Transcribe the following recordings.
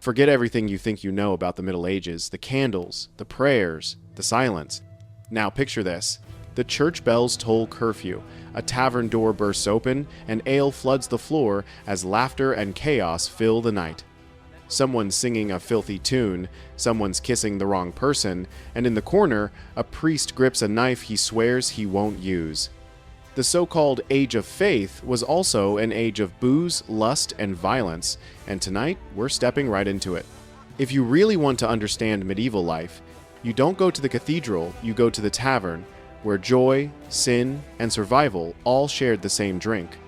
Forget everything you think you know about the Middle Ages, the candles, the prayers, the silence. Now picture this. The church bells toll curfew, a tavern door bursts open, and ale floods the floor as laughter and chaos fill the night. Someone's singing a filthy tune, someone's kissing the wrong person, and in the corner, a priest grips a knife he swears he won't use. The so-called Age of Faith was also an age of booze, lust, and violence, and tonight we're stepping right into it. If you really want to understand medieval life, you don't go to the cathedral, you go to the tavern, where joy, sin, and survival all shared the same drink.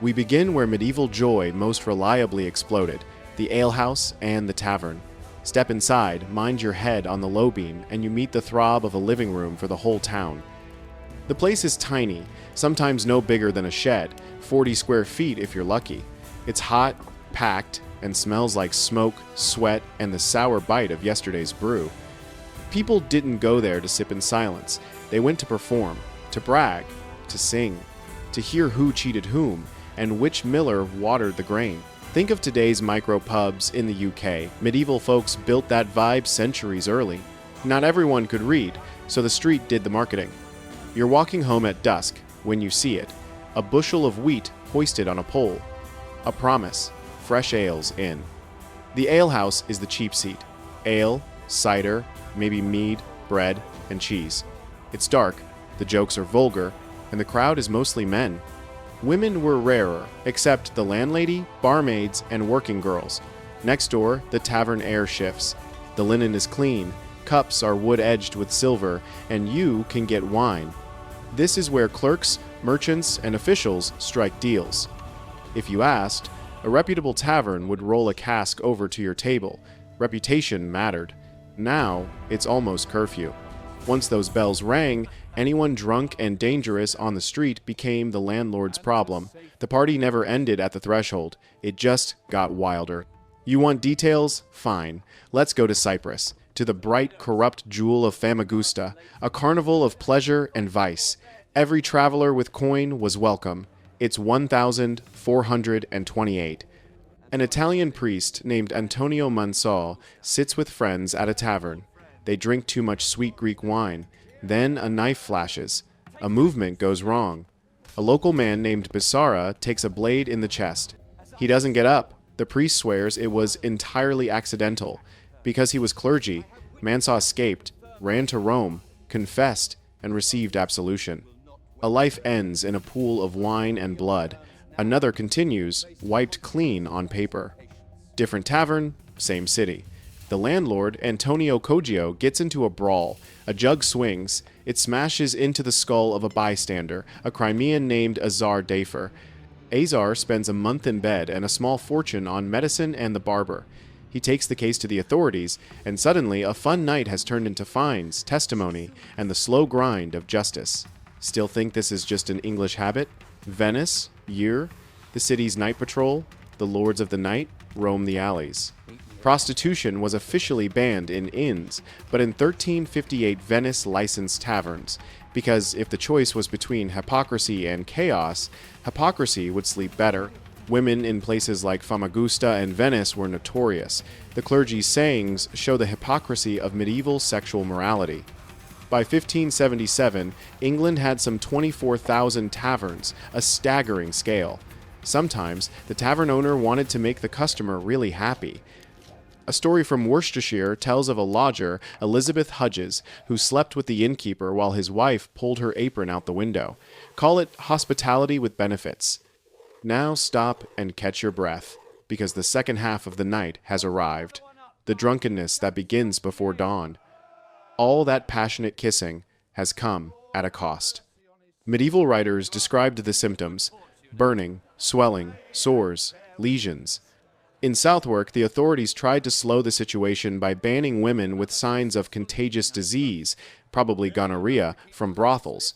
We begin where medieval joy most reliably exploded, the alehouse and the tavern. Step inside, mind your head on the low beam, and you meet the throb of a living room for the whole town. The place is tiny, sometimes no bigger than a shed, 40 square feet if you're lucky. It's hot, packed, and smells like smoke, sweat, and the sour bite of yesterday's brew. People didn't go there to sip in silence. They went to perform, to brag, to sing, to hear who cheated whom, and which miller watered the grain. Think of today's micro pubs in the UK. Medieval folks built that vibe centuries early. Not everyone could read, so the street did the marketing. You're walking home at dusk when you see it. A bushel of wheat hoisted on a pole. A promise, fresh ales in. The alehouse is the cheap seat. Ale, cider, maybe mead, bread, and cheese. It's dark, the jokes are vulgar, and the crowd is mostly men. Women were rarer, except the landlady, barmaids, and working girls. Next door, the tavern air shifts. The linen is clean, cups are wood-edged with silver, and you can get wine. This is where clerks, merchants, and officials strike deals. If you asked, a reputable tavern would roll a cask over to your table. Reputation mattered. Now, it's almost curfew. Once those bells rang, anyone drunk and dangerous on the street became the landlord's problem. The party never ended at the threshold. It just got wilder. You want details? Fine. Let's go to Cyprus, to the bright, corrupt jewel of Famagusta, a carnival of pleasure and vice. Every traveler with coin was welcome. It's 1428. An Italian priest named Antonio Mansal sits with friends at a tavern. They drink too much sweet Greek wine. Then a knife flashes. A movement goes wrong. A local man named Bissara takes a blade in the chest. He doesn't get up. The priest swears it was entirely accidental. Because he was clergy, Mansal escaped, ran to Rome, confessed, and received absolution. A life ends in a pool of wine and blood. Another continues, wiped clean on paper. Different tavern, same city. The landlord, Antonio Coggio, gets into a brawl. A jug swings. It smashes into the skull of a bystander, a Crimean named Azar Dafer. Azar spends a month in bed and a small fortune on medicine and the barber. He takes the case to the authorities, and suddenly a fun night has turned into fines, testimony, and the slow grind of justice. Still think this is just an English habit? Venice, year, the city's night patrol, the lords of the night roam the alleys. Prostitution was officially banned in inns, but in 1358 Venice licensed taverns, because if the choice was between hypocrisy and chaos, hypocrisy would sleep better. Women in places like Famagusta and Venice were notorious. The clergy's sayings show the hypocrisy of medieval sexual morality. By 1577, England had some 24,000 taverns, a staggering scale. Sometimes, the tavern owner wanted to make the customer really happy. A story from Worcestershire tells of a lodger, Elizabeth Hudges, who slept with the innkeeper while his wife pulled her apron out the window. Call it hospitality with benefits. Now stop and catch your breath, because the second half of the night has arrived. The drunkenness that begins before dawn. All that passionate kissing has come at a cost. Medieval writers described the symptoms: burning, swelling, sores, lesions. In Southwark, the authorities tried to slow the situation by banning women with signs of contagious disease, probably gonorrhea, from brothels.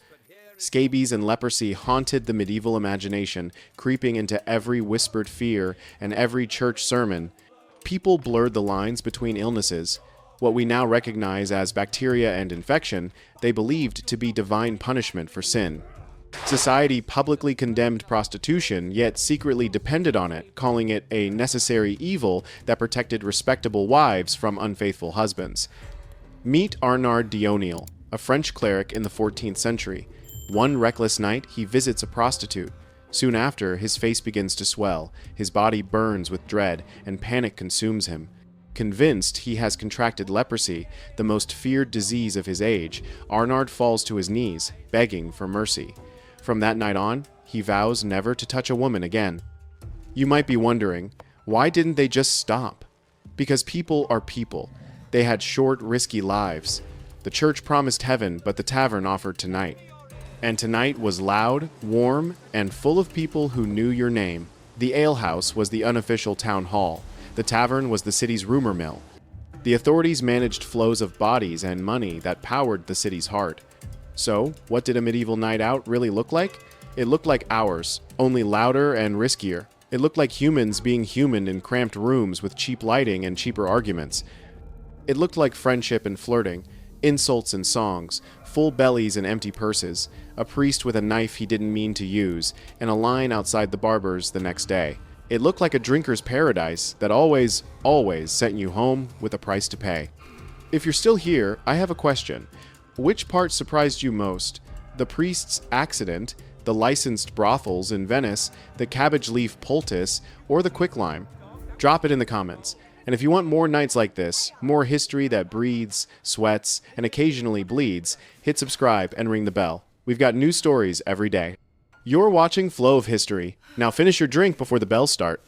Scabies and leprosy haunted the medieval imagination, creeping into every whispered fear and every church sermon. People blurred the lines between illnesses. What we now recognize as bacteria and infection, they believed to be divine punishment for sin. Society publicly condemned prostitution, yet secretly depended on it, calling it a necessary evil that protected respectable wives from unfaithful husbands. Meet Arnaud Dioniel, a French cleric in the 14th century. One reckless night, he visits a prostitute. Soon after, his face begins to swell, his body burns with dread, and panic consumes him. Convinced he has contracted leprosy, the most feared disease of his age, Arnaud falls to his knees, begging for mercy. From that night on, he vows never to touch a woman again. You might be wondering, why didn't they just stop? Because people are people. They had short, risky lives. The church promised heaven, but the tavern offered tonight. And tonight was loud, warm, and full of people who knew your name. The alehouse was the unofficial town hall. The tavern was the city's rumor mill. The authorities managed flows of bodies and money that powered the city's heart. So, what did a medieval night out really look like? It looked like ours, only louder and riskier. It looked like humans being human in cramped rooms with cheap lighting and cheaper arguments. It looked like friendship and flirting, insults and songs, full bellies and empty purses, a priest with a knife he didn't mean to use, and a line outside the barber's the next day. It looked like a drinker's paradise that always sent you home with a price to pay. If you're still here, I have a question. Which part surprised you most? The priest's accident, the licensed brothels in Venice, the cabbage leaf poultice, or the quicklime? Drop it in the comments. And if you want more nights like this, more history that breathes, sweats, and occasionally bleeds, hit subscribe and ring the bell. We've got new stories every day. You're watching Flow of History. Now finish your drink before the bells start.